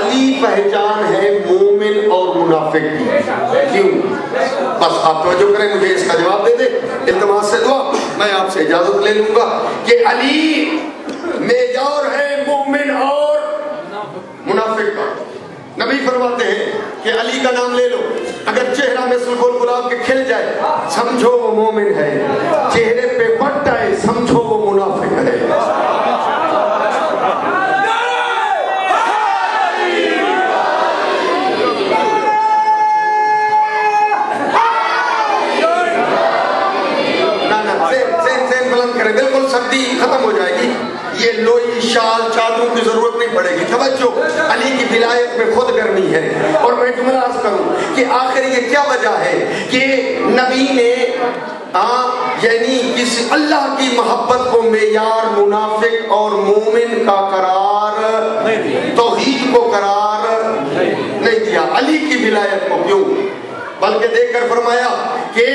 علی پہچان ہے مومن اور منافق کی. کیوں؟ بس آپ توجہ کریں, مجھے اس کا جواب دے دیں التماس سے دعا, میں آپ سے اجازت لے لوں گا کہ علی معیار ہے مومن اور منافق کا. نبی فرماتے ہیں کہ علی کا نام لے لو, اگر چہرہ میں سلگول گلاب کے کھل جائے سمجھو وہ مومن ہے, چہرے پہ بٹ آئے سمجھو وہ منافق ہے. بالکل سردی ختم ہو جائے گی, یہ لوئی شال چادروں کی ضرورت نہیں پڑے گی. توجہ, علی کی ولایت میں خود گرمی ہے. اور میں جملہ عرض کروں کہ آخر یہ کیا وجہ ہے کہ نبی نے یعنی کسی اللہ کی محبت کو معیار منافق اور مومن کا قرار, توحید کو قرار نہیں دیا, علی کی ولایت کو کیوں, بلکہ دیکھ کر فرمایا کہ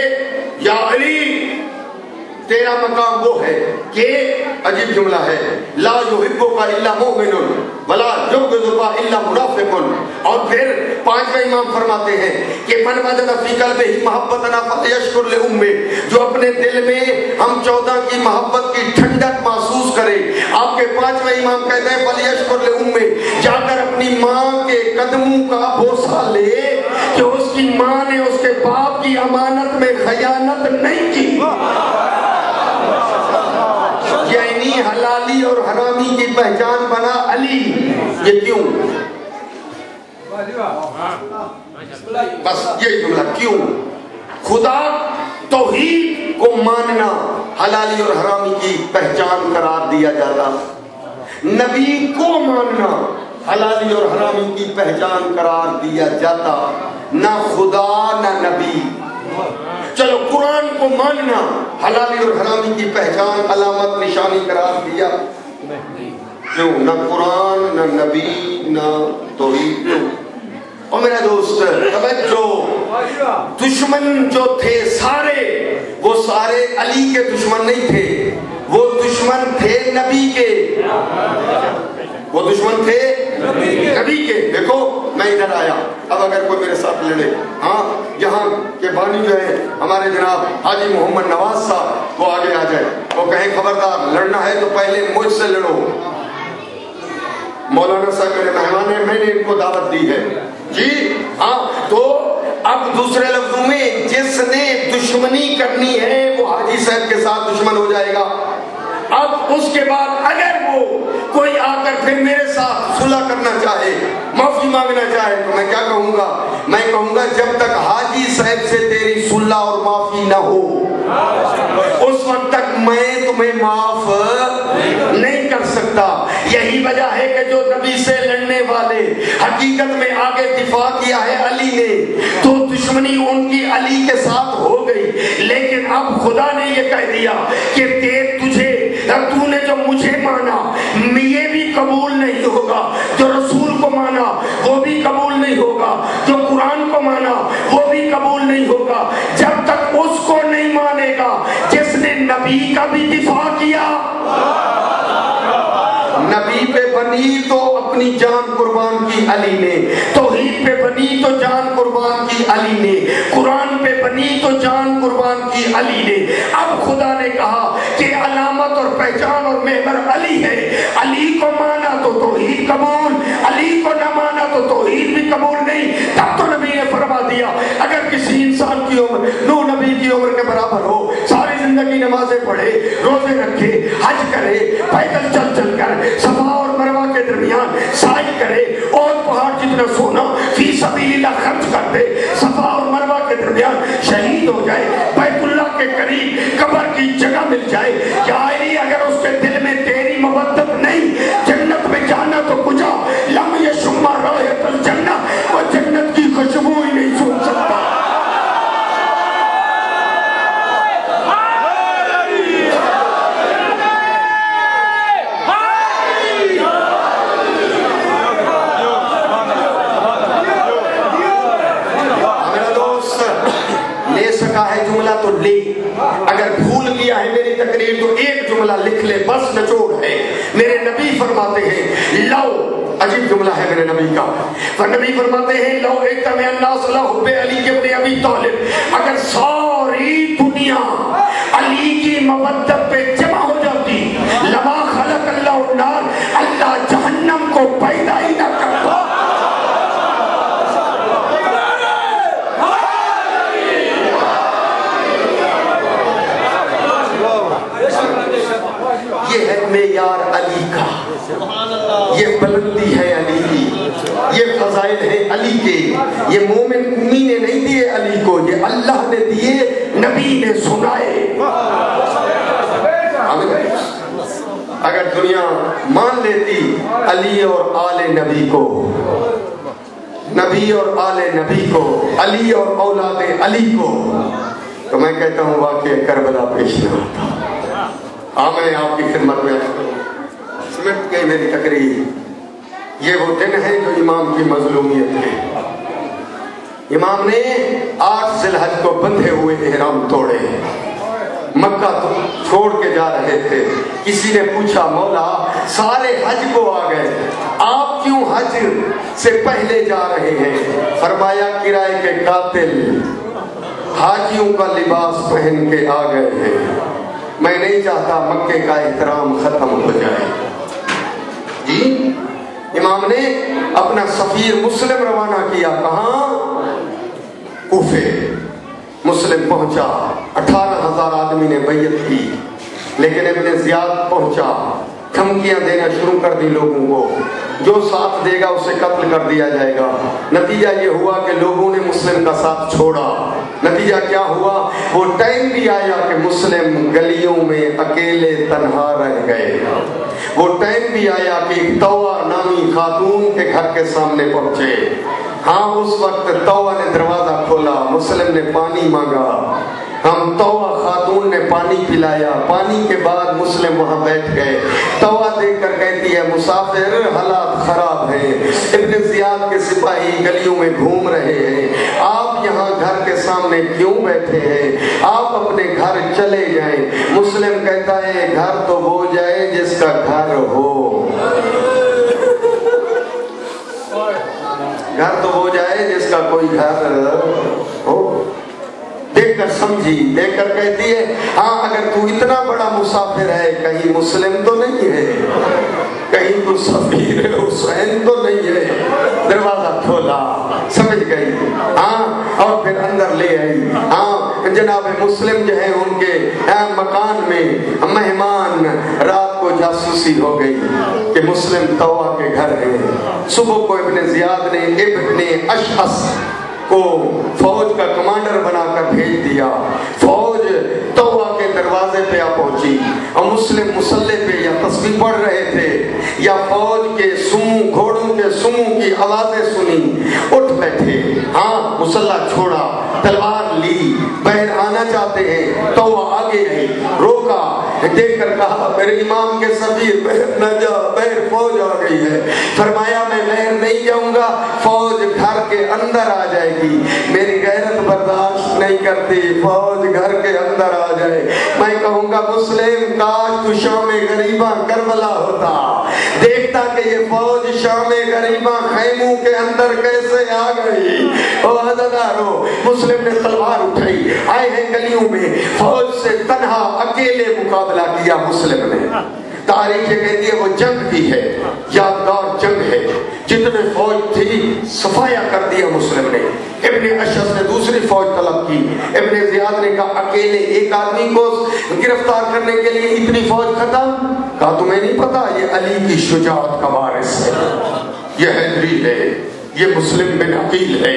یا علی تیرا مقام وہ ہے کہ عجیب جملہ ہے, لا یحبک الا مؤمن ولا یبغضک الا منافق. اور پھر پانچویں امام فرماتے ہیں کہ من وجد فی قلبہ محبتنا فلیشکر لامہ, جو اپنے دل میں ہم 14 کی محبت کی ٹھنڈک محسوس کرے. آپ کے پانچویں امام کہتے ہیں فلیشکر لامہ, جا کر اپنی ماں کے قدموں کا بوسہ لے کہ اس کی ماں نے اس کے باپ کی امانت میں خیانت نہیں کی. یعنی حلالی اور حرامی کی پہچان بنا علی. یہ کیوں؟ بس یہ جملہ کیوں, خدا توحید کو ماننا حلالی اور حرامی کی پہچان قرار دیا جاتا, نبی کو ماننا حلالی اور حرامی کی پہچان قرار دیا جاتا, نہ خدا نہ نبی. چلو قرآن کو ماننا حلالی اور حرامی کی پہچان علامت نشانی قرار دیا, کیوں؟ نہ قرآن نہ نبی نہ توحید. اور میرا دوست توجہ, دشمن جو تھے سارے, وہ سارے علی کے دشمن نہیں تھے, وہ دشمن تھے نبی کے, وہ دشمن تھے نبی کے. دیکھو میں ادھر آیا, اب اگر کوئی میرے ساتھ لڑے, یہاں کے بانی جو ہے ہمارے جناب حاجی محمد نواز صاحب, وہ آگے آ جائے, وہ کہیں خبردار لڑنا ہے تو پہلے مجھ سے لڑو. مولانا صاحب میرے مہمان ہیں, میں نے ان کو دعوت دی ہے جی. تو اب دوسرے لفظوں میں جس نے دشمنی کرنی ہے وہ حاجی صاحب کے ساتھ دشمن ہو جائے گا. اب اس کے بعد اگر وہ کوئی آ کر پھر میرے ساتھ صلح کرنا چاہے, معافی مانگنا چاہے, تو میں کیا کہوں گا؟ میں کہوں گا جب تک حاجی صاحب سے تیری صلح اور معافی نہ ہو اس وقت تک میں تمہیں معاف نہیں کر سکتا. یہی وجہ ہے کہ جو نبی سے لڑنے والے حقیقت میں آگے دفاع کیا ہے علی نے, تو دشمنی ان کی علی کے ساتھ ہو گئی. لیکن اب خدا نے یہ کہہ دیا کہ تجھے, تو نے جو مجھے مانا یہ بھی قبول نہیں ہوگا, جو رسول کو مانا وہ بھی قبول نہیں ہوگا, جو قرآن کو مانا وہ بھی قبول نہیں ہوگا, جب تک اس کو نہیں مانے گا جس نے نبی کا بھی دفاع کیا. نبی پہ بنی تو اپنی جان قربان کی علی نے, توحید پہ بنی تو جان قربان کی علی نے, قرآن پہ بنی تو جان قربان کی علی نے. اب خدا نے کہا کہ علامت اور پہچان اور محور علی ہے, علی کو مانا تو توحید قبول, علی کو نہ مانا تو توحید بھی قبول نہیں. تب تو نبی نے فرما دیا اگر کسی انسان کی عمر نوح نبی کی عمر کے برابر ہو, ساری زندگی نمازیں پڑھے, روزے رکھے, حج کرے, پیدل چل چل کر صفا اور مروہ کے درمیان سعی کرے, اور پہاڑ جتنا سونا فی سبیل اللہ خرچ کر دے, صفا اور مروہ کے درمیان شہید ہو جائے, بیت اللہ کے قریب قبر کی جگہ مل جائے, کیا اگر اس کے دل میں تیری محبت نہیں, جنت میں جانا تو کجا, لم یشم رائحۃ الجنہ, وہ جنت کی خوشبو ہی نہیں سن سکتا. تو لے, اگر بھول گیا ہے میری تقریر تو ایک جملہ لکھ لے, بس نچوڑ ہے. میرے نبی فرماتے ہیں لو अजीब जुमला है मेरे नबी का। नबी फरमाते हैं लो इज्तमा अन्नास अला हुब्बि अली इब्न अबी तालिब, अगर सारी दुनिया अली की मवद्दत पे जमा हो जाती, लमा खलक अल्लाह नार, अल्लाह जहन्नम को पैदा ही ना करता। ये है मेयार अली का, ये बुलंदी है अली की, ये फजाइल है अली के। ये मोमिन उम्मी ने नहीं दिए अली को, ये अल्लाह ने दिए, नबी ने सुनाए। अगर दुनिया मान लेती अली और आले नबी को, नबी और आले नबी को, अली और औलादे अली को, तो मैं कहता हूँ वाकई करबला पेश न आता। मैं आपकी खिदमत में सिमट गई मेरी तकरीर। ये वो दिन है जो इमाम की मजलूमियत है। इमाम ने 8 ज़िलहज को बंधे हुए इहराम तोड़े, मक्का तो छोड़ के जा रहे थे। किसी ने पूछा मौला सारे हज को आ गए, आप क्यों हज से पहले जा रहे हैं? फरमाया किराए के कातिल हाजियों का लिबास पहन के आ गए हैं। मैं नहीं चाहता मक्के का एहतराम खत्म हो जाए। जी इमाम ने अपना सफीर मुस्लिम रवाना किया, कहाँ? कूफे। मुस्लिम पहुंचा, 18,000 आदमी ने बैयत की, लेकिन इब्न ज़ियाद पहुंचा, धमकियां देना शुरू कर दी लोगों को, जो साथ देगा उसे कत्ल कर दिया जाएगा। नतीजा ये हुआ कि लोगों ने मुस्लिम का साथ छोड़ा। नतीजा क्या हुआ? वो टाइम भी आया कि मुस्लिम गलियों में अकेले तन्हा रह गए। वो टाइम भी आया कि तौवा नामी खातून के घर के सामने पहुंचे। हाँ, उस वक्त तौवा ने दरवाजा खोला, मुस्लिम ने पानी मांगा, हम तौवा खातून ने पानी पिलाया। पानी के बाद मुस्लिम वहां बैठ गए। तौवा देखकर कहती है मुसाफिर हालात खराब है, इब्न ज़ियाद के सिपाही गलियों में घूम रहे हैं, आप यहाँ घर के सामने क्यों बैठे हैं? आप अपने घर चले जाएं। मुस्लिम कहता है घर तो वो जाए जिसका घर हो, घर तो वो जाए जिसका कोई घर हो। देखकर समझी, देखकर कहती है हाँ अगर तू इतना बड़ा मुसाफिर है, कहीं मुस्लिम तो नहीं है, कहीं तू सफीर हुसैन तो नहीं है। दरवाजा खोला, समझ गई। हाँ, और फिर अंदर ले आई। हाँ, जनाब मुस्लिम जो है उनके मकान में मेहमान, रात को जासूसी हो गई कि मुस्लिम तौवा के घर है। सुबह को इब्न ज़ियाद ने इब्न अशअस को फौज का कमांडर बनाकर भेज दिया। फौज तौवा के दरवाजे पे आ पहुंची और मुस्लिम मुसल्ले पे या तस्बीह पढ़ रहे थे या फौज के सुमू, घोड़ों के सुमू की आवाजें सुनी, उठ बैठे। हाँ, मुसल्ला छोड़ा, तलवार ली, बहर आना चाहते हैं। तौवा आगे आई, रोका, देखकर कहा मेरे इमाम के सफीर बहर न जा, बहर फौज आ गई है। फरमाया मैं बहर नहीं जाऊंगा, फौज घर के अंदर आ जाएगी। मेरी गैरत बर्दाश्त नहीं करती, फौज घर के अंदर आ जाए। मैं कहूंगा मुस्लिम काश तू शामे गरीबा करबला होता, देखता कि ये फौज शामे गरीबा खैमों के अंदर कैसे आ गई। ओ अज़ादारो, मुस्लिम ने तलवार उठाई, आए हैं गलियों में, फौज से तन्हा अकेले मुकाबला किया मुस्लिम ने। तारीख ये कहती है वो जंग भी है, यादगार जंग है। जितने फौज थी सफाया कर दिया मुस्लिम ने। इब्न अशअस ने दूसरी फौज तलब की। इब्न ज़ियाद ने कहा अकेले एक आदमी को गिरफ्तार करने के लिए इतनी फौज खत्म? कहा तुम्हें नहीं पता ये अली की शुजाअत का वारिस है, ये हैदरी है, ये मुस्लिम बिन अकील है,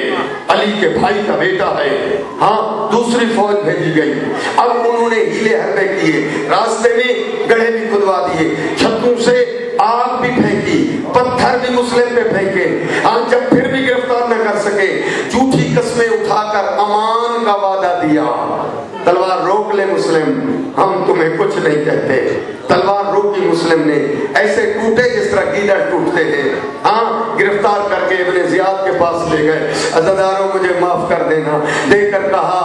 अली के भाई का बेटा है। हाँ, दूसरी फौज भेजी गई। अब उन्होंने हीले हरबे किए, रास्ते में गड्ढे भी खुदवा दिए, छतों से आग भी फेंकी, पत्थर भी मुस्लिम पे फेंके। हाँ, जब फिर भी गिरफ्तार न कर सके, झूठी कस्में उठाकर अमान का वादा दिया। तलवार रोक ले मुस्लिम, हम तुम्हें कुछ नहीं कहते। तलवार रोकी मुस्लिम ने, ऐसे टूटे जिस तरह गीदड़ टूटते हैं। हाँ, गिरफ्तार करके इब्न ज़ियाद के पास ले गए। अज़ादारों मुझे माफ कर देना, देकर कहा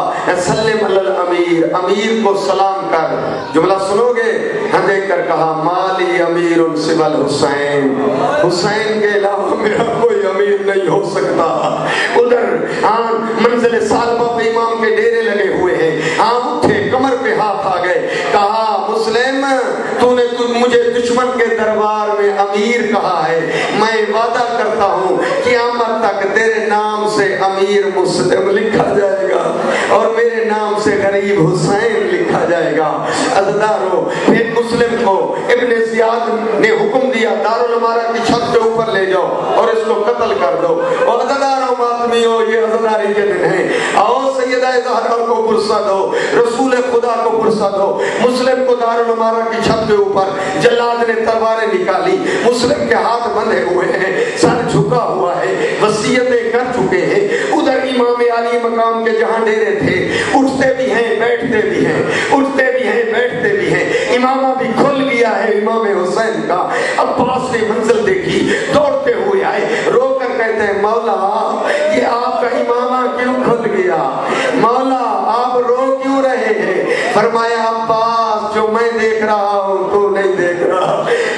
सल्लिम अलल अमीर, अमीर को सलाम कर। जुमला सुनोगे? हाँ, देकर कहा माली अमीरुन सिवल हुसैन, हुसैन के अलावा मेरा कोई अमीर नहीं हो सकता। उधर मंजिल सालबा पे इमाम के डेरे लगे हुए हैं, उठे, कमर पे हाथ आ गए, कहा मुस्लिम तूने मुझे दुश्मन के दरबार में अमीर कहा है, मैं वादा करता हूँ क़यामत तक तेरे नाम से अमीर मुस्लिम लिखा जाएगा और मेरे नाम से गरीब हुसैन लिखा जाएगा। अज़दारो, फिर मुस्लिम को इब्ने ज़ियाद ने हुक्म दिया दारुल अमारा की छत के ऊपर ले जाओ और इसको कत्ल कर दो। और अज़दारो मातमियों, ये अज़दारी के दिन है, आओ सैयदा ज़हरा को पुरसा दो, रसूल खुदा को पुरसा दो। मुस्लिम को दारुल अमारा की छत के ऊपर जल्लाद ने तलवारें निकाली, मुस्लिम के हाथ बंधे हुए हैं, सर झुका हुआ है, वसीयतें कर चुके हैं। उधर इमाम आली मकाम के जहां डेरे थे, उठते भी हैं बैठते भी हैं, उठते भी हैं बैठते भी हैं। इमामा भी खुल गया है इमाम हुसैन का। अब्बास ने मंजिल देखी, दौड़ते हुए आए, रोकर कहते हैं मौला ये आपका इमामा क्यों खुल गया, मौला आप रो क्यों रहे हैं? फरमाया अब्बास जो मैं देख रहा हूँ तू नहीं देख रहा।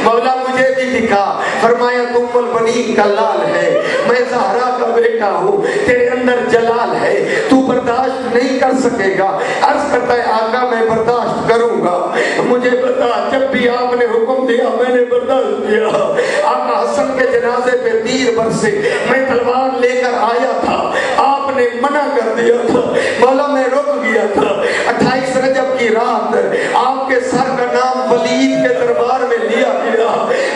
मौला मुझे भी दिखा। फरमाया तुम बनीन का लाल है, मैं ज़हरा का बेटा हूँ, तेरे अंदर जलाल है, तू बर्दाश्त नहीं कर सकेगा। अर्ज करता है आका मैं बर्दाश्त करूंगा, मुझे बता जब भी आपने हुक्म दिया मैंने बर्दाश्त किया। आका हसन के जनाजे पे तीर बरसे, मैं तलवार लेकर आया था, आपने मना कर दिया था, मौला मैं रुक गया था। 28 रजब की रात आपके सर का नाम वलीद के दरबार में लिया गया,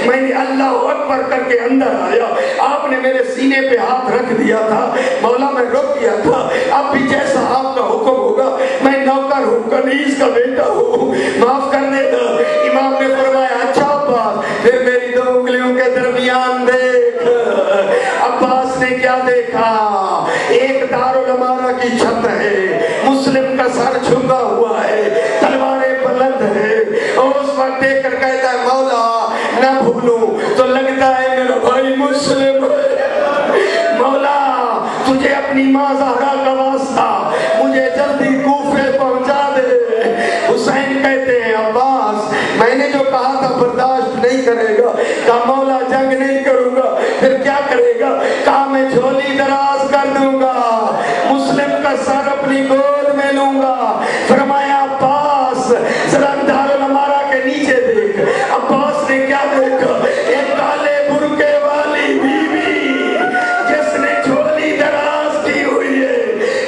मैंने अल्लाह अकबर करके अंदर आया, आपने मेरे सीने पे हाथ रख दिया था, मौला मैं रुक गया था। अब भी जैसा आपका हुक्म होगा, मैं नौकर हूँ, कनीज का बेटा हूँ, माफ कर देना। इमाम ने फरमाया अच्छा अब्बास, फिर मेरी 2 उंगलियों के दरमियान देख। अब्बास ने क्या देखा? एक दारुल अमारा की छत है, मुस्लिम का सर झुका हुआ है, तलवारें बुलंद है, और उस वक्त देख कर कहता है मौला ना भूलूं तो लगता है मेरा भाई मुस्लिम। मौला तुझे अपनी माँ ज़हरा का वास्ता, मुझे जल्दी कूफे पहुंचा दे। हुसैन कहते हैं अब्बास मैंने जो कहा था बर्दाश्त नहीं करेगा, कहा मौला जंग नहीं करूंगा, फिर क्या करेगा? कहा मैं झोली दराज कर दूंगा, मुस्लिम का सर अपनी गोद में लूंगा। फरमाया अब्बास जरा दारुल अमारा के नीचे देख। अब्बास ने क्या देखा? एक काले बुर्के वाली बीवी जिसने झोली दराज की हुई है,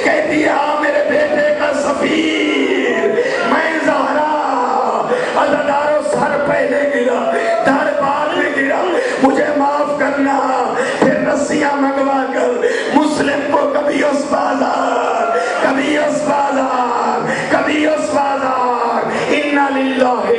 कहती है हाँ मेरे बेटे का सफीर, मैं ज़हरा। अज़ादारों सर पहले गिरा, धड़ बाद में गिरा, मुझे माफ करना। फिर रस्सियां मंगवा कर मुस्लिम को कभी उस बाजार, कभी उस बाजार, कभी उस बाजार, इन्ना लिल्लाहि